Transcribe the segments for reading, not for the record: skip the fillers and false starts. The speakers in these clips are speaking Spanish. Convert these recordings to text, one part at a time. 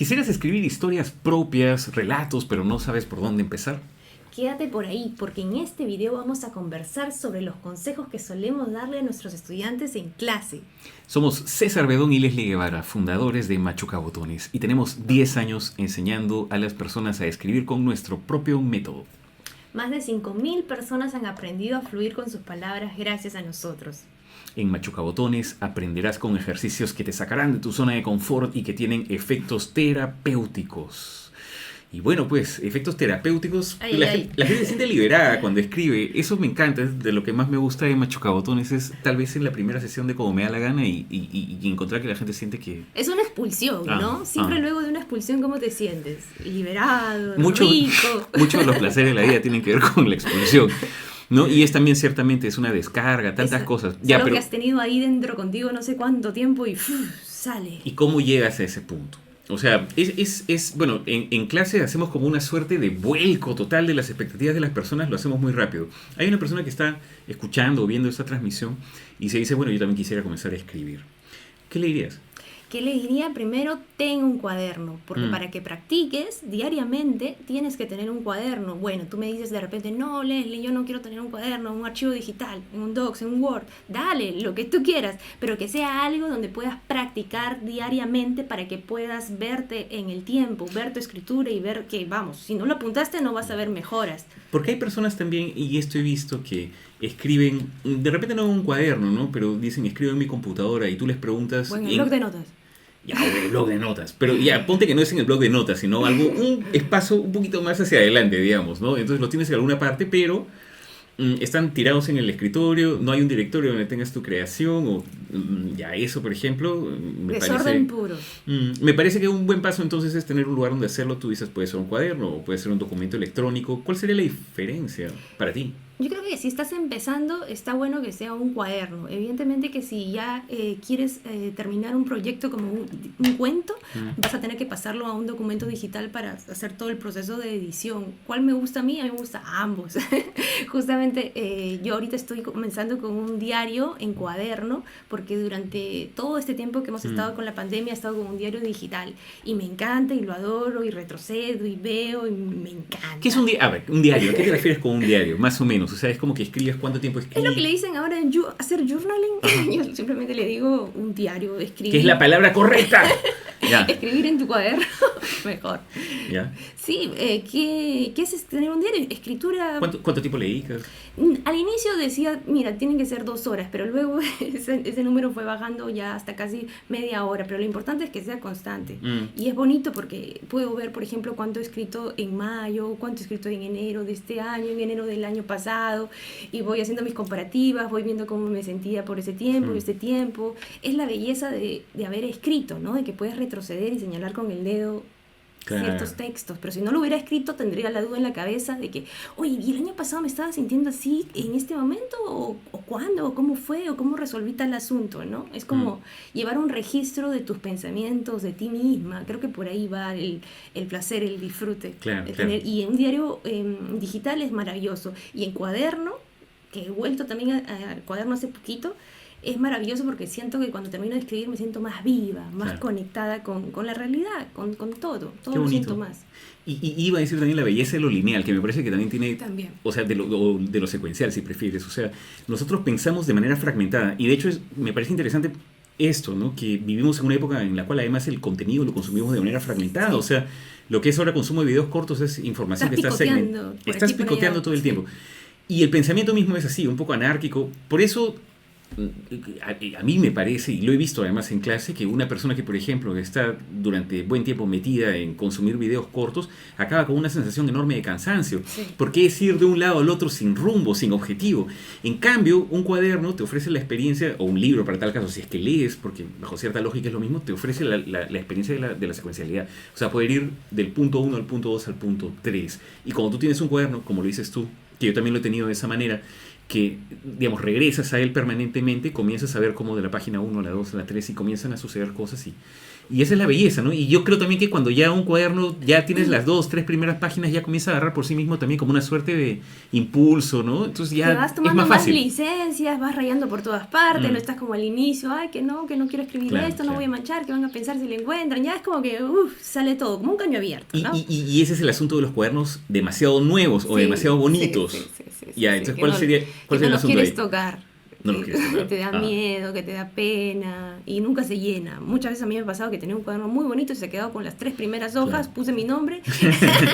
¿Quisieras escribir historias propias, relatos, pero no sabes por dónde empezar? Quédate por ahí, porque en este video vamos a conversar sobre los consejos que solemos darle a nuestros estudiantes en clase. Somos César Bedón y Leslie Guevara, fundadores de Machucabotones, y tenemos 10 años enseñando a las personas a escribir con nuestro propio método. Más de 5.000 personas han aprendido a fluir con sus palabras gracias a nosotros. En Machucabotones aprenderás con ejercicios que te sacarán de tu zona de confort y que tienen efectos terapéuticos. Y bueno, pues, efectos terapéuticos, la gente se siente liberada cuando escribe. Eso me encanta, es de lo que más me gusta de Machucabotones, es tal vez en la primera sesión de como me da la gana y encontrar que la gente siente que... Es una expulsión, ¿no? Siempre luego de una expulsión, ¿cómo te sientes? Liberado, rico. Muchos de los placeres de la vida tienen que ver con la expulsión, ¿no? Y es también ciertamente es una descarga, tantas cosas. Solo que has tenido ahí dentro contigo no sé cuánto tiempo y sale. ¿Y cómo llegas a ese punto? O sea, bueno, en clase hacemos como una suerte de vuelco total de las expectativas de las personas, lo hacemos muy rápido. Hay una persona que está escuchando o viendo esta transmisión y se dice, bueno, yo también quisiera comenzar a escribir. ¿Qué le dirías? ¿Qué le diría? Primero, ten un cuaderno, porque para que practiques diariamente tienes que tener un cuaderno. Bueno, tú me dices de repente, no, Leslie, yo no quiero tener un cuaderno, un archivo digital, en un Docs, en un Word. Dale, lo que tú quieras, pero que sea algo donde puedas practicar diariamente para que puedas verte en el tiempo, ver tu escritura y ver que, vamos, si no lo apuntaste no vas a ver mejoras. Porque hay personas también, y esto he visto, que escriben, de repente no en un cuaderno, ¿no? Pero dicen, escribo en mi computadora y tú les preguntas... Bueno, en el blog de notas. Ya, o el blog de notas. Pero ya, ponte que no es en el blog de notas, sino un espacio un poquito más hacia adelante, digamos, ¿no? Entonces lo tienes en alguna parte, pero están tirados en el escritorio, no hay un directorio donde tengas tu creación, o ya eso, por ejemplo, Desorden puro. Me parece que un buen paso entonces es tener un lugar donde hacerlo. Tú dices, puede ser un cuaderno o puede ser un documento electrónico. ¿Cuál sería la diferencia para ti? Yo creo que si estás empezando, está bueno que sea un cuaderno. Evidentemente que si ya quieres terminar un proyecto como un cuento, vas a tener que pasarlo a un documento digital para hacer todo el proceso de edición. ¿Cuál me gusta a mí? A mí me gusta ambos. Justamente yo ahorita estoy comenzando con un diario en cuaderno, porque durante todo este tiempo que hemos estado con la pandemia he estado con un diario digital. Y me encanta y lo adoro y retrocedo y veo y me encanta. ¿Qué es un diario? A ver, un diario. ¿A qué te refieres con un diario? Más o menos. O sea, es como que escribes cuánto tiempo escribes. Es lo que le dicen ahora en hacer journaling. Yo simplemente le digo un diario, escribir. ¿Qué es la palabra correcta? Ya. Escribir en tu cuaderno, mejor. ¿Ya? Sí, ¿qué es tener un diario? Escritura... ¿Cuánto tiempo le dedicas? Al inicio decía, mira, tienen que ser 2 horas, pero luego ese número fue bajando ya hasta casi media hora, pero lo importante es que sea constante. Y es bonito porque puedo ver, por ejemplo, cuánto he escrito en mayo, cuánto he escrito en enero de este año, en enero del año pasado, y voy haciendo mis comparativas, voy viendo cómo me sentía por ese tiempo, este tiempo. Es la belleza de haber escrito, ¿no? De que puedes retroceder y señalar con el dedo ciertos textos, pero si no lo hubiera escrito tendría la duda en la cabeza de que, oye, ¿y el año pasado me estaba sintiendo así en este momento? ¿O cuándo? ¿O cómo fue? ¿O cómo resolví tal asunto? ¿No? Es como llevar un registro de tus pensamientos, de ti misma. Creo que por ahí va el placer, el disfrute. Claro. Y en un diario digital es maravilloso. Y en cuaderno, que he vuelto también al cuaderno hace poquito, es maravilloso porque siento que cuando termino de escribir me siento más viva, más conectada con la realidad, con todo lo siento más. Y iba a decir también la belleza de lo lineal, que me parece que también tiene, o sea, de lo secuencial, si prefieres. O sea, nosotros pensamos de manera fragmentada, y de hecho me parece interesante esto, ¿no? Que vivimos en una época en la cual además el contenido lo consumimos de manera fragmentada. O sea, lo que es ahora consumo de videos cortos es información que estás picoteando todo el tiempo. Y el pensamiento mismo es así, un poco anárquico. Por eso... A mí me parece, y lo he visto además en clase, que una persona que, por ejemplo, está durante buen tiempo metida en consumir videos cortos, acaba con una sensación enorme de cansancio, porque es ir de un lado al otro sin rumbo, sin objetivo. En cambio, un cuaderno te ofrece la experiencia, o un libro para tal caso, si es que lees, porque bajo cierta lógica es lo mismo, te ofrece la experiencia de la secuencialidad. O sea, poder ir del punto 1 al punto 2 al punto 3. Y cuando tú tienes un cuaderno, como lo dices tú, que yo también lo he tenido de esa manera, que, digamos, regresas a él permanentemente, comienzas a ver cómo de la página 1 a la 2 a la 3 y comienzan a suceder cosas y esa es la belleza, ¿no? Y yo creo también que cuando ya un cuaderno, ya tienes las 2, 3 primeras páginas, ya comienza a agarrar por sí mismo también como una suerte de impulso, ¿no? Entonces ya te vas tomando es más fácil. licencias, vas rayando por todas partes, no estás como al inicio, ay, que no quiero escribir esto, no voy a manchar, que van a pensar si le encuentran, ya es como que, sale todo, como un caño abierto, ¿no? Y ese es el asunto de los cuadernos demasiado nuevos o demasiado bonitos. Ya, entonces, ¿cuál sería el asunto ahí? No quieres tocar. No lo quieres tocar. Que te da miedo, que te da pena y nunca se llena. Muchas veces a mí me ha pasado que tenía un cuaderno muy bonito y se quedó con las 3 primeras hojas, puse mi nombre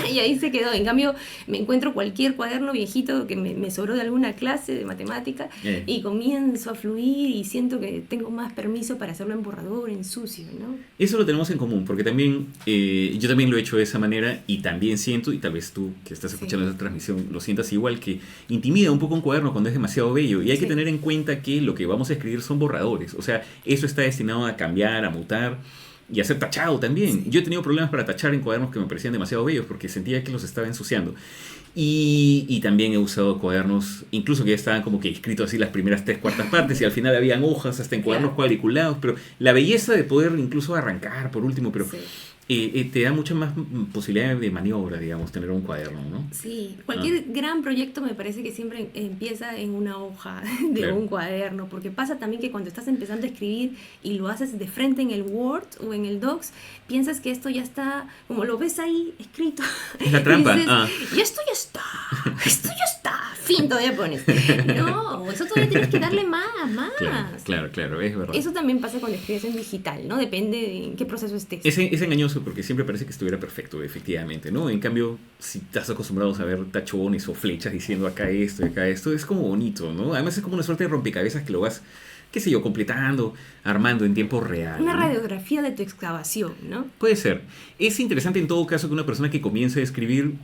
y ahí se quedó. En cambio, me encuentro cualquier cuaderno viejito que me sobró de alguna clase de matemática y comienzo a fluir y siento que tengo más permiso para hacerlo en borrador, en sucio, ¿no? Eso lo tenemos en común, porque también yo también lo he hecho de esa manera y también siento, y tal vez tú que estás escuchando esta transmisión lo sientas igual, que intimida un poco un cuaderno cuando es demasiado bello y hay que tener en cuenta que lo que vamos a escribir son borradores, o sea, eso está destinado a cambiar, a mutar y a ser tachado también. Yo he tenido problemas para tachar en cuadernos que me parecían demasiado bellos porque sentía que los estaba ensuciando. Y también he usado cuadernos, incluso que ya estaban como que escritos así las primeras 3/4 partes y al final habían hojas hasta en cuadernos cuadriculados, pero la belleza de poder incluso arrancar por último, pero te da mucha más posibilidad de maniobra, digamos, tener un cuaderno, ¿no? Sí, cualquier gran proyecto me parece que siempre empieza en una hoja de un cuaderno, porque pasa también que cuando estás empezando a escribir y lo haces de frente en el Word o en el Docs, piensas que esto ya está, como lo ves ahí escrito. Es la trampa. Dices, y esto ya está, fin, todavía pones. No, eso todavía tienes que darle más. Claro, es verdad. Eso también pasa cuando escribes en digital, ¿no? Depende de en qué proceso estés. Es engañoso porque siempre parece que estuviera perfecto, efectivamente, ¿no? En cambio, si estás acostumbrado a ver tachones o flechas diciendo acá esto y acá esto, es como bonito, ¿no? Además es como una suerte de rompecabezas que lo vas, qué sé yo, completando, armando en tiempo real. Una radiografía de tu excavación, ¿no? Puede ser. Es interesante en todo caso que una persona que comience a escribir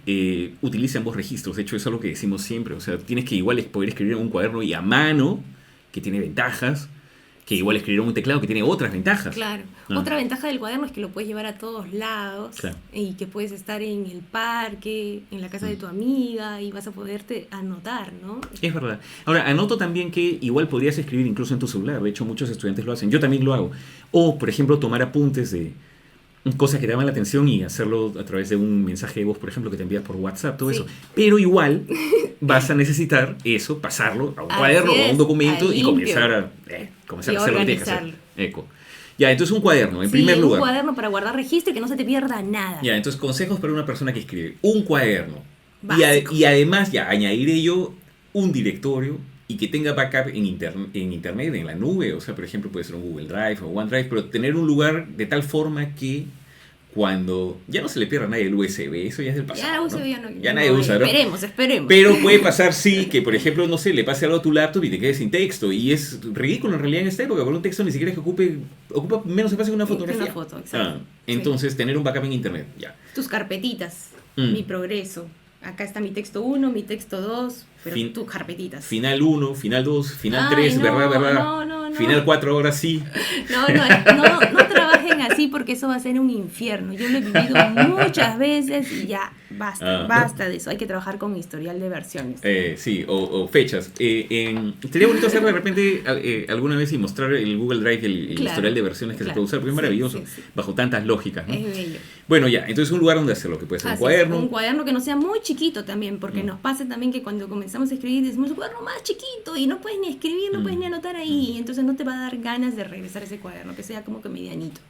utilice ambos registros. De hecho, eso es lo que decimos siempre. O sea, tienes que igual poder escribir en un cuaderno y a mano, que tiene ventajas, que igual escribir en un teclado que tiene otras ventajas. Claro. Otra ventaja del cuaderno es que lo puedes llevar a todos lados y que puedes estar en el parque, en la casa de tu amiga y vas a poderte anotar, ¿no? Es verdad. Ahora, anoto también que igual podrías escribir incluso en tu celular. De hecho, muchos estudiantes lo hacen. Yo también lo hago. O, por ejemplo, tomar apuntes de cosas que te llaman la atención y hacerlo a través de un mensaje de voz, por ejemplo, que te envías por WhatsApp, todo eso. Pero igual vas a necesitar eso, pasarlo a un cuaderno o a un documento y comenzar a hacer lo que tienes que hacer. Ya, entonces un cuaderno, en primer lugar. Un cuaderno para guardar registro y que no se te pierda nada. Ya, entonces consejos para una persona que escribe. Un cuaderno. Y además, ya, añadiré yo un directorio y que tenga backup en internet, en la nube. O sea, por ejemplo, puede ser un Google Drive o OneDrive, pero tener un lugar de tal forma que cuando ya no se le pierda a nadie el USB, eso ya es del pasado. Ya el USB ya nadie usa, ¿no? Esperemos. Pero puede pasar, sí, que por ejemplo, no sé, le pase algo a tu laptop y te quedes sin texto. Y es ridículo en realidad en esta época, porque un texto ni siquiera es que ocupa menos espacio que una fotografía. Una foto, exacto. Entonces, tener un backup en internet, ya. Tus carpetitas, mi progreso. Acá está mi texto 1, mi texo 2, pero tus carpetitas. Final 1, final 2, final 3, ¿verdad? No. Final 4, ahora sí. No trabajen así porque eso va a ser un infierno. Yo lo he vivido muchas veces y ya, basta de eso. Hay que trabajar con historial de versiones. Sí, o fechas. Sería bonito hacer de repente alguna vez y mostrar el Google Drive, el historial de versiones que se puede usar, porque es maravilloso, bajo tantas lógicas, ¿no? Es bello. Bueno, ya, entonces un lugar donde hacerlo, que puede ser un cuaderno. Un cuaderno que no sea muy chiquito también, porque nos pasa también que cuando comenzamos a escribir decimos un cuaderno más chiquito y no puedes ni escribir, no puedes ni anotar ahí, entonces no te va a dar ganas de regresar a ese cuaderno, que sea como que medianito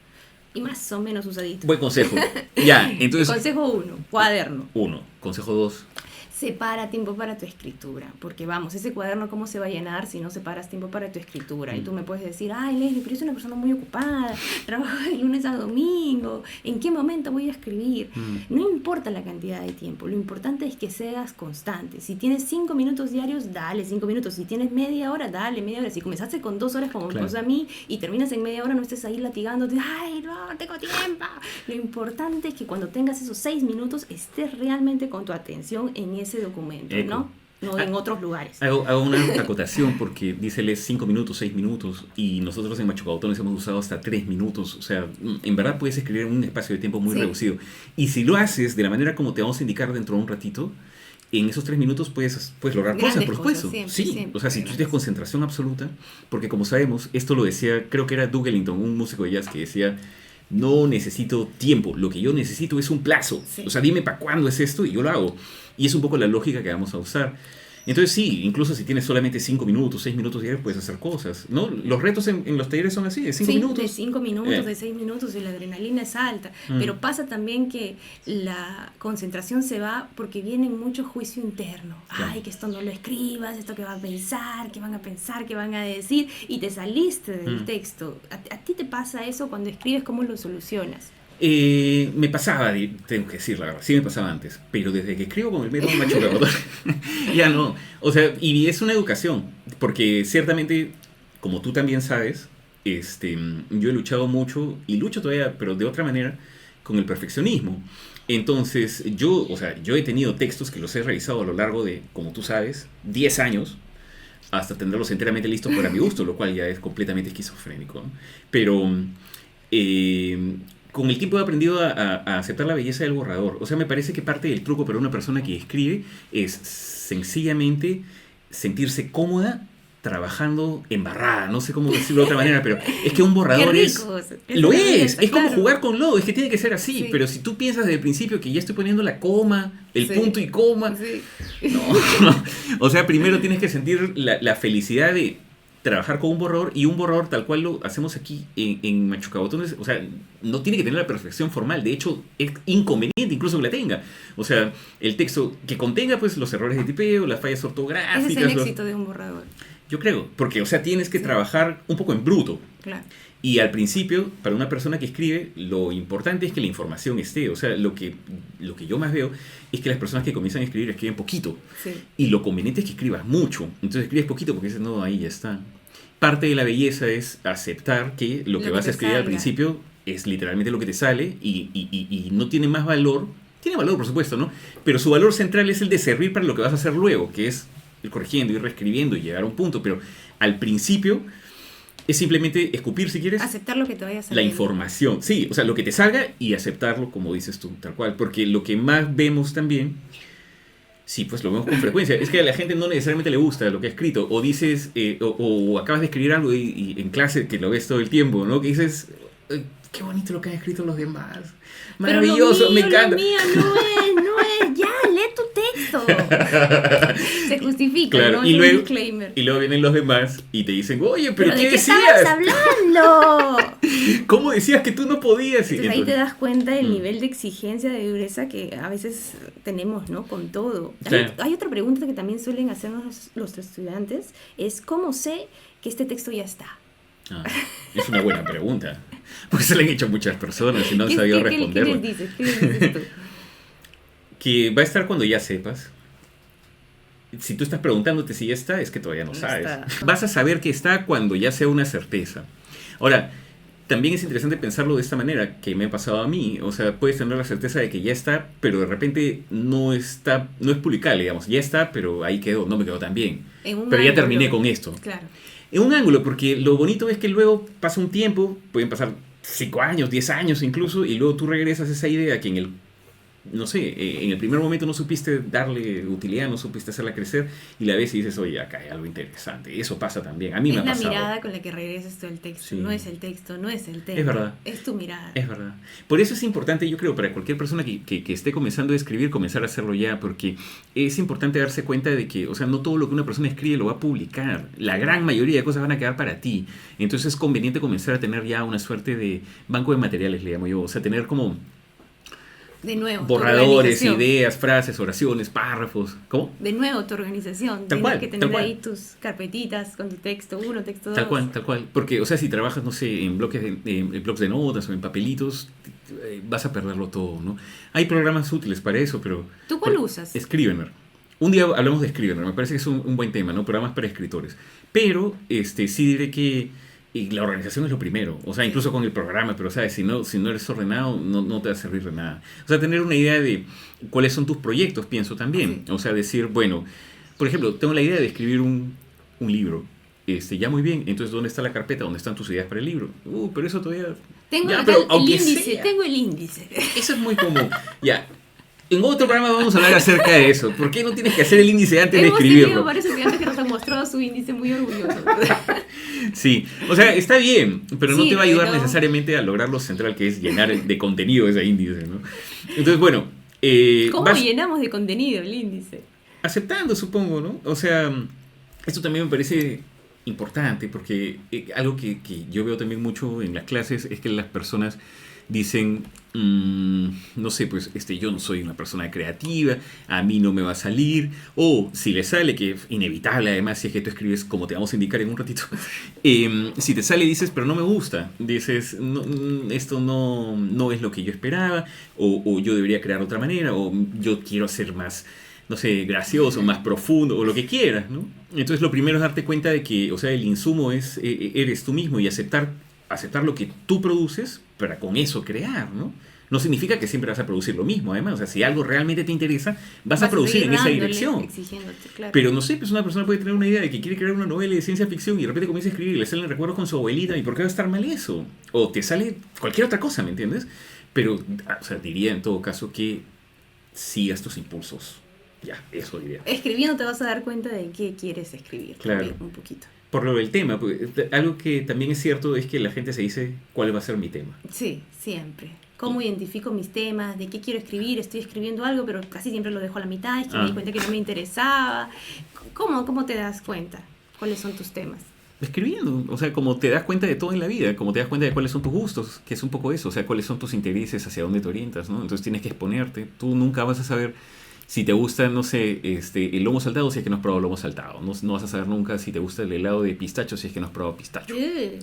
y más o menos usadito. Buen consejo. Ya, entonces. Consejo 1, cuaderno. 1. Consejo 2. Separa tiempo para tu escritura, porque vamos, ese cuaderno cómo se va a llenar si no separas tiempo para tu escritura. Y tú me puedes decir, ay Leslie, pero yo soy una persona muy ocupada, trabajo de lunes a domingo, ¿en qué momento voy a escribir? No importa la cantidad de tiempo, lo importante es que seas constante. Si tienes 5 minutos diarios, dale 5 minutos. Si tienes media hora, dale media hora. Si comenzaste con 2 horas como me pasa a mí y terminas en media hora, no estés ahí latigándote, ay no tengo tiempo. Lo importante es que cuando tengas esos 6 minutos estés realmente con tu atención en ese documento, ¿no? No en otros lugares. Hago una acotación porque díceles 5 minutos, 6 minutos y nosotros en Machucautones hemos usado hasta 3 minutos. O sea, en verdad puedes escribir en un espacio de tiempo muy reducido. Y si lo haces de la manera como te vamos a indicar dentro de un ratito, en esos 3 minutos puedes lograr cosas, por supuesto. Sí, siempre, o sea, si tú tienes concentración absoluta, porque como sabemos, esto lo decía, creo que era Duke Ellington, un músico de jazz, que decía, no necesito tiempo, lo que yo necesito es un plazo. O sea, dime para cuándo es esto y yo lo hago. Y es un poco la lógica que vamos a usar. Entonces sí, incluso si tienes solamente 5 minutos, 6 minutos diarios, puedes hacer cosas, ¿no? Los retos en los talleres son así, de 5 minutos. De 5 minutos, de 6 minutos, y la adrenalina es alta. Pero pasa también que la concentración se va porque viene mucho juicio interno. Claro. Ay, que esto no lo escribas, esto que van a pensar, que van a decir, y te saliste del texto. ¿A ti te pasa eso cuando escribes? ¿Cómo lo solucionas? Me pasaba, tengo que decir la verdad, sí me pasaba antes, pero desde que escribo con el método Machucabotón, ya no. O sea, y es una educación, porque ciertamente, como tú también sabes, yo he luchado mucho, y lucho todavía, pero de otra manera, con el perfeccionismo. Entonces, yo he tenido textos que los he revisado a lo largo de, como tú sabes, 10 años, hasta tenerlos enteramente listos para mi gusto, lo cual ya es completamente esquizofrénico, ¿no? Pero con el tiempo he aprendido a aceptar la belleza del borrador. O sea, me parece que parte del truco para una persona que escribe es sencillamente sentirse cómoda trabajando embarrada. No sé cómo decirlo de otra manera, pero es que un borrador es como jugar con lodo, es que tiene que ser así. Sí. Pero si tú piensas desde el principio que ya estoy poniendo la coma, el punto y coma, no. O sea, primero tienes que sentir la felicidad de trabajar con un borrador, y un borrador tal cual lo hacemos aquí en Machucabotones, o sea, no tiene que tener la perfección formal, de hecho es inconveniente incluso que la tenga, o sea, el texto que contenga pues los errores de tipeo, las fallas ortográficas. Ese es el éxito de un borrador. Yo creo, porque o sea, tienes que trabajar un poco en bruto. Claro. Y al principio, para una persona que escribe, lo importante es que la información esté. O sea, lo que yo más veo es que las personas que comienzan a escribir escriben poquito. Sí. Y lo conveniente es que escribas mucho. Entonces escribes poquito porque dices, no, ahí ya está. Parte de la belleza es aceptar que lo que vas a escribir al principio es literalmente lo que te sale y no tiene más valor. Tiene valor, por supuesto, ¿no? Pero su valor central es el de servir para lo que vas a hacer luego, que es ir corrigiendo, ir reescribiendo y llegar a un punto. Pero al principio es simplemente escupir, si quieres, aceptar lo que te vaya a salir. La información, sí, o sea, lo que te salga y aceptarlo como dices tú, tal cual. Porque lo que más vemos también, sí, pues lo vemos con frecuencia, es que a la gente no necesariamente le gusta lo que ha escrito, o dices, o acabas de escribir algo y en clase que lo ves todo el tiempo, ¿no? Que dices, qué bonito lo que han escrito los demás, maravilloso, me encanta. Lo mío no es, ya, lee tu texto. Se justifica, claro, ¿no? Y luego, disclaimer. Y luego vienen los demás y te dicen, oye, pero ¿qué ¿de qué decías? estabas hablando? ¿Cómo decías que tú no podías? Entonces ahí te das cuenta del nivel de exigencia, de dureza que a veces tenemos, ¿no? Con todo. Sí. Hay otra pregunta que también suelen hacernos los estudiantes, es ¿cómo sé que este texto ya está? Es una buena pregunta, porque se le han hecho a muchas personas y no han sabido responderlo. ¿Qué les dices tú? Que va a estar cuando ya sepas. Si tú estás preguntándote si ya está, es que todavía no sabes. Vas a saber que está cuando ya sea una certeza. Ahora, también es interesante pensarlo de esta manera, que me ha pasado a mí. O sea, puedes tener la certeza de que ya está, pero de repente no es publicable, digamos. Ya está, pero ahí quedó, no me quedó tan bien. Pero ya terminé con esto. Claro. En un ángulo, porque lo bonito es que luego pasa un tiempo, pueden pasar 5 años, 10 años incluso, y luego tú regresas a esa idea que en el primer momento no supiste darle utilidad, no supiste hacerla crecer, y la ves y dices, oye, acá hay algo interesante. Eso pasa también, a mí me ha pasado. Es la mirada con la que regresas todo el texto, sí. No es el texto, no es el tema. Es verdad. Es tu mirada. Es verdad. Por eso es importante, yo creo, para cualquier persona que esté comenzando a escribir, comenzar a hacerlo ya, porque es importante darse cuenta de que, o sea, no todo lo que una persona escribe lo va a publicar. La gran mayoría de cosas van a quedar para ti. Entonces es conveniente comenzar a tener ya una suerte de banco de materiales, le llamo yo. O sea, tener como de nuevo, borradores, ideas, frases, oraciones, párrafos. ¿Cómo? De nuevo, tu organización. Tienes que tener ahí tus carpetitas con tu texto 1, texto 2. Tal cual. Porque, o sea, si trabajas, no sé, en blogs de notas o en papelitos, vas a perderlo todo, ¿no? Hay programas útiles para eso, pero... ¿Tú cuál usas? Scrivener. Un día hablamos de Scrivener, me parece que es un buen tema, ¿no? Programas para escritores. Pero, sí diré que... Y la organización es lo primero, o sea, incluso con el programa, pero sabes, si no eres ordenado, no te va a servir de nada. O sea, tener una idea de cuáles son tus proyectos, pienso también. O sea, decir, bueno, por ejemplo, tengo la idea de escribir un libro. Ya muy bien, entonces ¿dónde está la carpeta? ¿Dónde están tus ideas para el libro? Pero eso todavía... Tengo el índice. Eso es muy común. Ya, En otro programa vamos a hablar acerca de eso. ¿Por qué no tienes que hacer el índice antes de escribirlo? Hemos tenido varios estudiantes que nos han mostrado su índice muy orgulloso. Sí, o sea, está bien, pero no te va a ayudar necesariamente a lograr lo central, que es llenar de contenido ese índice, ¿no? Entonces, bueno... ¿Cómo llenamos de contenido el índice? Aceptando, supongo, ¿no? O sea, esto también me parece importante porque algo que yo veo también mucho en las clases es que las personas dicen, no sé, pues yo no soy una persona creativa, a mí no me va a salir, o si le sale, que es inevitable además si es que tú escribes como te vamos a indicar en un ratito, si te sale dices, pero no me gusta, dices, no, esto no es lo que yo esperaba, o yo debería crear otra manera, o yo quiero hacer más, no sé, gracioso, más profundo, o lo que quieras, ¿no? Entonces lo primero es darte cuenta de que, o sea, el insumo eres tú mismo y aceptar lo que tú produces para con eso crear, ¿no? No significa que siempre vas a producir lo mismo, además. O sea, si algo realmente te interesa, vas a producir en esa dirección. Claro. Pero no sé, pues una persona puede tener una idea de que quiere crear una novela de ciencia ficción y de repente comienza a escribir y le salen recuerdos con su abuelita. ¿Y por qué va a estar mal eso? O te sale cualquier otra cosa, ¿me entiendes? Pero, o sea, diría en todo caso que sigas tus impulsos. Ya, eso diría. Escribiendo te vas a dar cuenta de qué quieres escribir. Claro. Un poquito. Por lo del tema, algo que también es cierto es que la gente se dice cuál va a ser mi tema. Sí, siempre. ¿Cómo identifico mis temas? ¿De qué quiero escribir? Estoy escribiendo algo, pero casi siempre lo dejo a la mitad. Es que me di cuenta que no me interesaba. ¿Cómo te das cuenta? ¿Cuáles son tus temas? Escribiendo, o sea, como te das cuenta de todo en la vida, como te das cuenta de cuáles son tus gustos, que es un poco eso, o sea, cuáles son tus intereses, hacia dónde te orientas, ¿no? Entonces tienes que exponerte. Tú nunca vas a saber si te gusta, no sé, el lomo saltado, si es que no has probado lomo saltado. No vas a saber nunca si te gusta el helado de pistacho, si es que no has probado pistacho.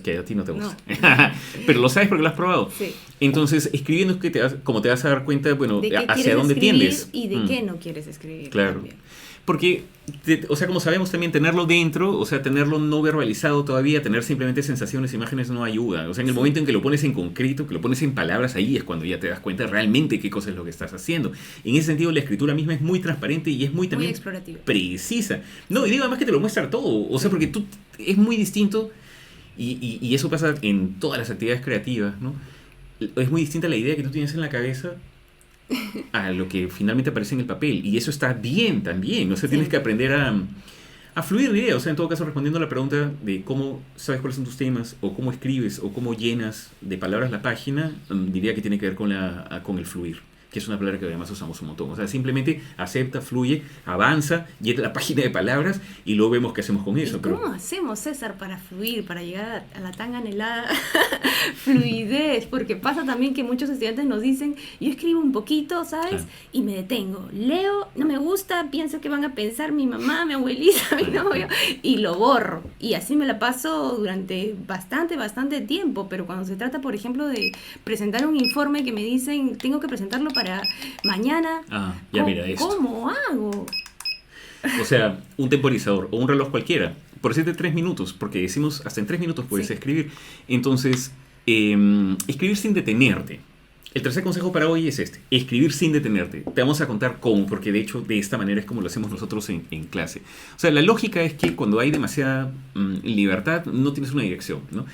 Que a ti no te gusta. No. Pero lo sabes porque lo has probado. Sí. Entonces, escribiendo es que como te vas a dar cuenta, bueno, de hacia dónde tiendes. Y de qué no quieres escribir. Claro. También. Porque, o sea, como sabemos también, tenerlo dentro, o sea, tenerlo no verbalizado todavía, tener simplemente sensaciones, imágenes no ayuda. O sea, en el momento en que lo pones en concreto, que lo pones en palabras, ahí es cuando ya te das cuenta realmente qué cosa es lo que estás haciendo. En ese sentido, la escritura misma es muy transparente y es muy también explorativa. Precisa. No, y digo además que te lo muestra todo. O sea, porque es muy distinto, y eso pasa en todas las actividades creativas, ¿no? Es muy distinta la idea que tú tienes en la cabeza a lo que finalmente aparece en el papel, y eso está bien también, o sea, tienes que aprender a fluir de idea, o sea, en todo caso, respondiendo a la pregunta de cómo sabes cuáles son tus temas, o cómo escribes, o cómo llenas de palabras la página, diría que tiene que ver con el fluir, que es una palabra que además usamos un montón. O sea, simplemente acepta, fluye, avanza, llena la página de palabras y luego vemos qué hacemos con eso. ¿Y cómo hacemos, César, para fluir, para llegar a la tan anhelada fluidez? Porque pasa también que muchos estudiantes nos dicen, yo escribo un poquito, ¿sabes? Y me detengo. Leo, no me gusta, pienso que van a pensar mi mamá, mi abuelita, mi novio, y lo borro. Y así me la paso durante bastante tiempo. Pero cuando se trata, por ejemplo, de presentar un informe que me dicen, tengo que presentarlo para mañana. Mira esto. ¿Cómo hago? O sea, un temporizador o un reloj cualquiera. Por decirte 3 minutos, porque decimos hasta en 3 minutos puedes escribir. Entonces, escribir sin detenerte. El tercer consejo para hoy es escribir sin detenerte. Te vamos a contar cómo, porque de hecho de esta manera es como lo hacemos nosotros en clase. O sea, la lógica es que cuando hay demasiada libertad, no tienes una dirección, ¿no?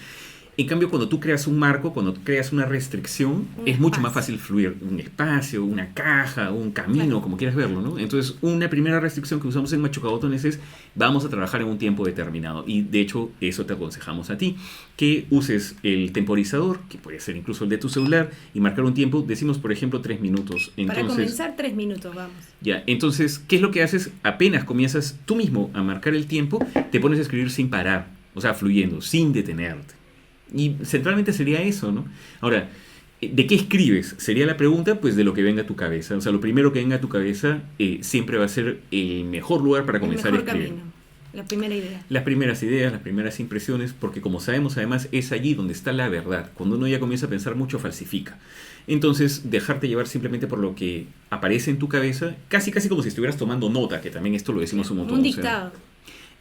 En cambio, cuando tú creas un marco, cuando tú creas una restricción, es mucho más fácil fluir. Un espacio, una caja, un camino, como quieras verlo, ¿no? Entonces, una primera restricción que usamos en Machucabotones es vamos a trabajar en un tiempo determinado. Y de hecho, eso te aconsejamos a ti. Que uses el temporizador, que puede ser incluso el de tu celular, y marcar un tiempo. Decimos, por ejemplo, 3 minutos. Entonces, para comenzar, 3 minutos, vamos. Ya, entonces, ¿qué es lo que haces? Apenas comienzas tú mismo a marcar el tiempo, te pones a escribir sin parar. O sea, fluyendo, sin detenerte. Y centralmente sería eso, ¿no? Ahora, ¿de qué escribes? Sería la pregunta, pues de lo que venga a tu cabeza. O sea, lo primero que venga a tu cabeza siempre va a ser el mejor lugar para comenzar a escribir. Camino, la primera idea. Las primeras ideas, las primeras impresiones, porque como sabemos, además, es allí donde está la verdad. Cuando uno ya comienza a pensar mucho, falsifica. Entonces, dejarte llevar simplemente por lo que aparece en tu cabeza, casi como si estuvieras tomando nota, que también esto lo decimos un montón. Un dictado.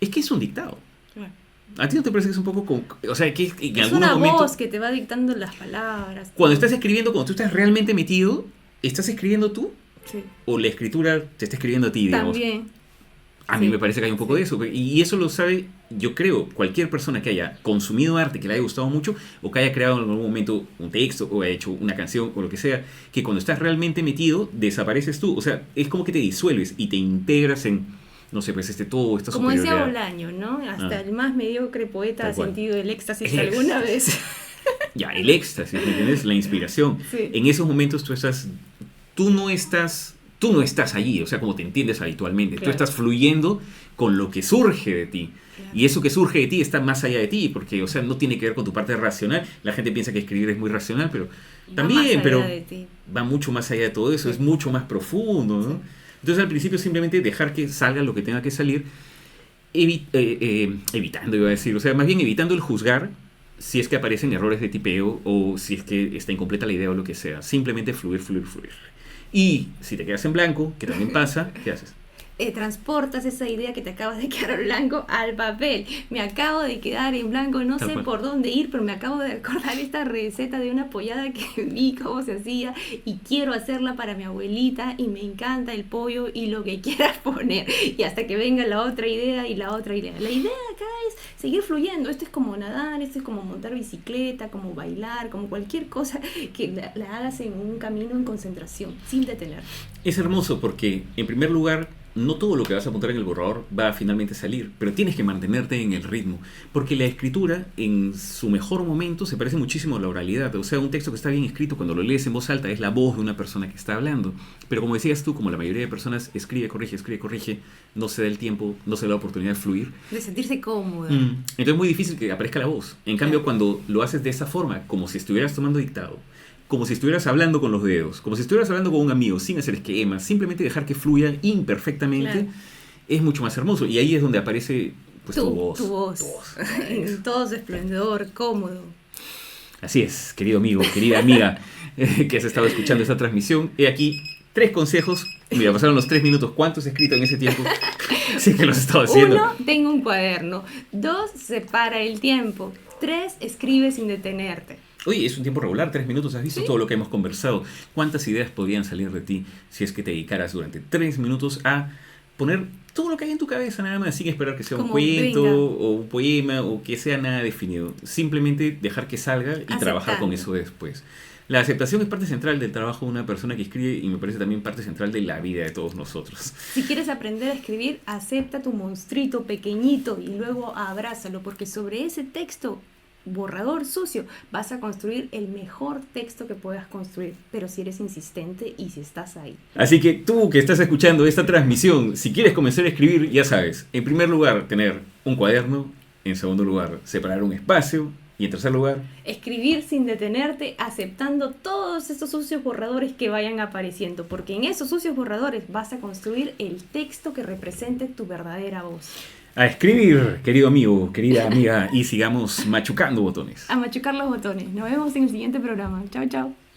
Es que es un dictado. Claro. ¿A ti no te parece que es un poco o sea, que en es una voz que te va dictando las palabras? Cuando estás escribiendo, cuando tú estás realmente metido, ¿estás escribiendo tú? Sí. ¿O la escritura te está escribiendo a ti, digamos? También. A mí me parece que hay un poco de eso. Y eso lo sabe yo creo, cualquier persona que haya consumido arte, que le haya gustado mucho, o que haya creado en algún momento un texto, o haya hecho una canción, o lo que sea, que cuando estás realmente metido, desapareces tú. O sea, es como que te disuelves y te integras en, no sé, pues todo, esta como superioridad. decía Bolaño, ¿no? Hasta el más mediocre poeta ha sentido el éxtasis alguna vez. Ya, el éxtasis, ¿me entiendes? La inspiración. Sí. En esos momentos tú no estás allí, o sea, como te entiendes habitualmente. Claro. Tú estás fluyendo con lo que surge de ti. Claro. Y eso que surge de ti está más allá de ti, porque, o sea, no tiene que ver con tu parte racional. La gente piensa que escribir es muy racional, pero también, pero va mucho más allá de todo eso, es mucho más profundo, ¿no? Sí. Entonces, al principio, simplemente dejar que salga lo que tenga que salir, evitando, iba a decir, o sea, más bien evitando el juzgar si es que aparecen errores de tipeo o si es que está incompleta la idea o lo que sea. Simplemente fluir. Y si te quedas en blanco, que también pasa, ¿qué haces? Transportas esa idea que te acabas de quedar en blanco al papel. Me acabo de quedar en blanco, no sé por dónde ir, pero me acabo de acordar esta receta de una pollada que vi cómo se hacía y quiero hacerla para mi abuelita y me encanta el pollo y lo que quieras poner. Y hasta que venga la otra idea y la otra idea. La idea acá es seguir fluyendo. Esto es como nadar, esto es como montar bicicleta, como bailar, como cualquier cosa que la hagas en un camino en concentración, sin detener. Es hermoso porque, en primer lugar, no todo lo que vas a apuntar en el borrador va a finalmente salir, pero tienes que mantenerte en el ritmo, porque la escritura en su mejor momento se parece muchísimo a la oralidad. O sea, un texto que está bien escrito cuando lo lees en voz alta es la voz de una persona que está hablando, pero como decías tú, como la mayoría de personas escribe, corrige, no se da el tiempo, no se da la oportunidad de fluir, de sentirse cómoda. Entonces es muy difícil que aparezca la voz. En cambio, cuando lo haces de esa forma, como si estuvieras tomando dictado, como si estuvieras hablando con los dedos, como si estuvieras hablando con un amigo, sin hacer esquemas, simplemente dejar que fluya imperfectamente, es mucho más hermoso. Y ahí es donde aparece pues, tu voz. En todo su esplendor, cómodo. Así es, querido amigo, querida amiga, que has estado escuchando esta transmisión. He aquí 3 consejos. Mira, pasaron los 3 minutos. ¿Cuánto has escrito en ese tiempo? Sí, que lo has estado haciendo. 1, tengo un cuaderno. 2, separa el tiempo. 3, escribe sin detenerte. Oye, es un tiempo regular, 3 minutos, has visto todo lo que hemos conversado. ¿Cuántas ideas podrían salir de ti si es que te dedicaras durante 3 minutos a poner todo lo que hay en tu cabeza nada más, sin esperar que sea un cuento o un poema o que sea nada definido? Simplemente dejar que salga y trabajar con eso después. La aceptación es parte central del trabajo de una persona que escribe y me parece también parte central de la vida de todos nosotros. Si quieres aprender a escribir, acepta tu monstruito pequeñito y luego abrázalo, porque sobre ese texto borrador sucio vas a construir el mejor texto que puedas construir, pero si eres insistente y si estás ahí. Así que tú que estás escuchando esta transmisión, si quieres comenzar a escribir, ya sabes, en primer lugar tener un cuaderno, en segundo lugar separar un espacio y en tercer lugar escribir sin detenerte, aceptando todos esos sucios borradores que vayan apareciendo, porque en esos sucios borradores vas a construir el texto que represente tu verdadera voz. A escribir, querido amigo, querida amiga, y sigamos machucando botones. A machucar los botones. Nos vemos en el siguiente programa. Chao, chao.